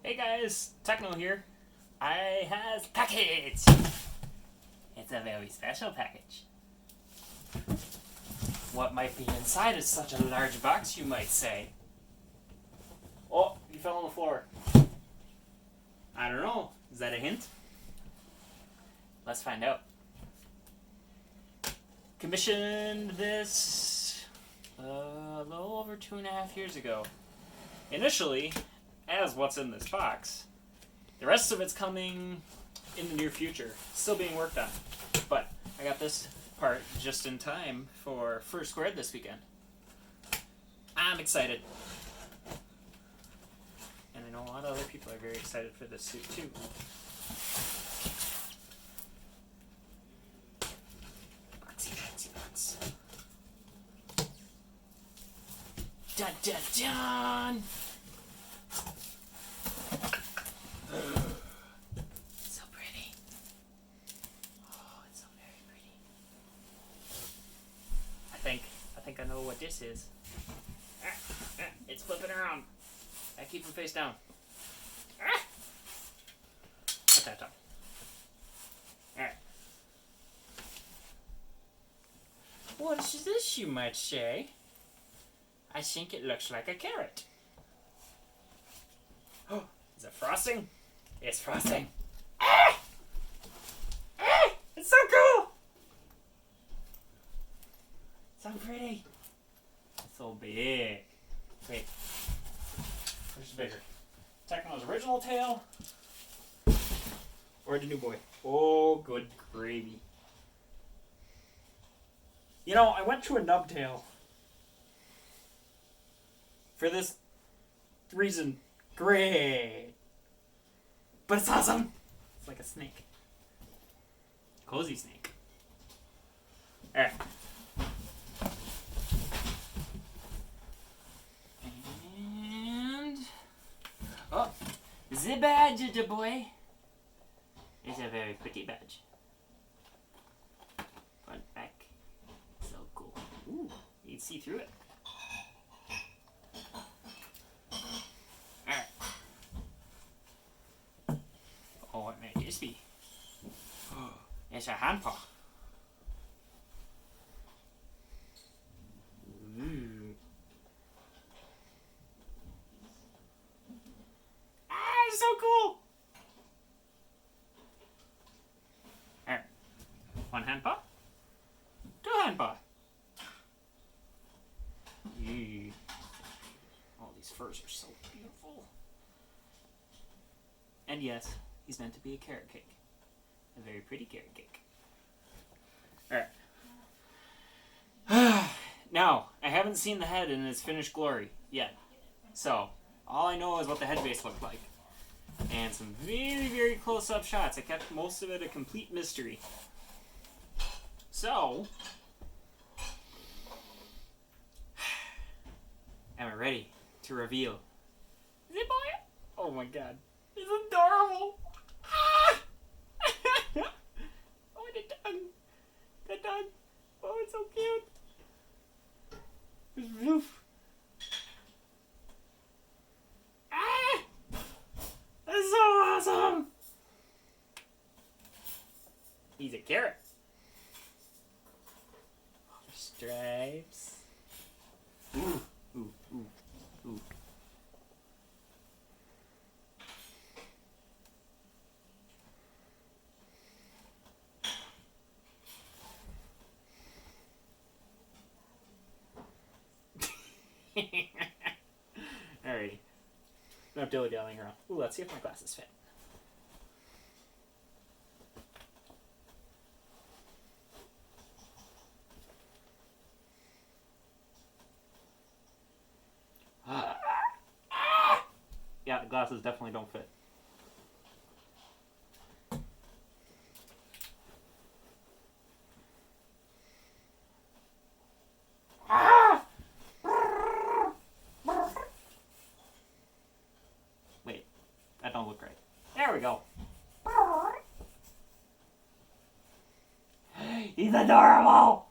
Hey guys, Techno here. I has package. It's a very special package. What might be inside is such a large box, you might say. Oh, you fell on the floor. I don't know. Is that a hint? Let's find out. Commissioned this a little over 2.5 years ago. Initially, as what's in this box. The rest of it's coming in the near future. Still being worked on. But I got this part just in time for First Squared this weekend. I'm excited. And I know a lot of other people are very excited for this suit too. Boxy box. Dun dun dun! So pretty. Oh, it's so very pretty. I think I know what this is. It's flipping around. I keep him face down. Put that down. Alright. What is this, you might say? I think it looks like a carrot. Oh, is it frosting? It's frosting. Ah! Ah! It's so cool! So pretty. It's so big. Wait. Which is bigger? Techno's original tail or the new boy? Oh, good gravy. You know, I went to a nub tail for this reason. Great. But it's awesome. It's like a snake. Cozy snake. Alright. And... oh, the badge of the boy is a very pretty badge. Front, back. So cool. Ooh, you can see through it. Alright. Oh, what may this be? It's a hand paw. Ooh. Ah, it's so cool! Alright. One hand paw. Two hand paw. Ew. All these furs are so beautiful. And yes, he's meant to be a carrot cake. A very pretty carrot cake. Alright. Now, I haven't seen the head in its finished glory yet. So, all I know is what the head base looked like. And some very, very close-up shots. I kept most of it a complete mystery. So, am I ready to reveal? Is it boy? Oh my god. He's adorable! Ah! Oh, the tongue! The tongue! Oh, it's so cute! His roof! Ah! That's so awesome! He's a carrot. Stripes. Ooh, ooh, ooh, ooh. Alrighty. No dilly-dallying around. Ooh, let's see if my glasses fit. Yeah, the glasses definitely don't fit. Wait, that don't look right. There we go. He's adorable!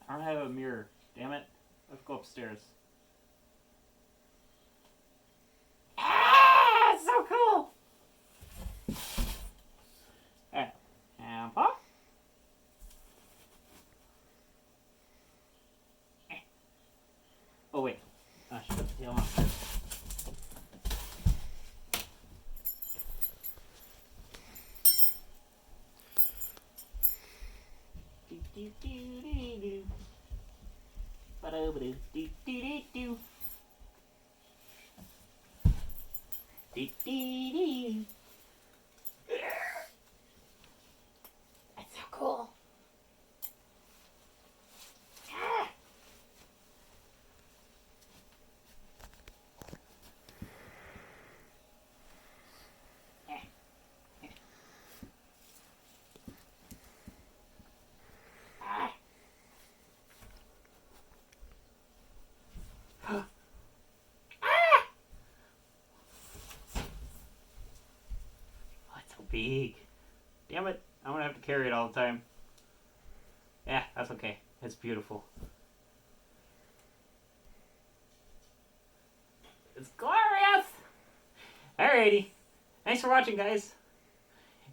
I don't have a mirror. Damn it. upstairs. Ah, it's so cool! Alright, and pop. Oh wait, I should put the tail on. Do do do do do. Ba-do-ba-do, do do do do. Do do do. That's so cool. Ah. Big. Damn it. I'm gonna have to carry it all the time. Yeah, that's okay. It's beautiful. It's glorious! Alrighty. Thanks for watching, guys.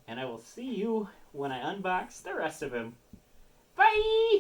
And I will see you when I unbox the rest of him. Bye!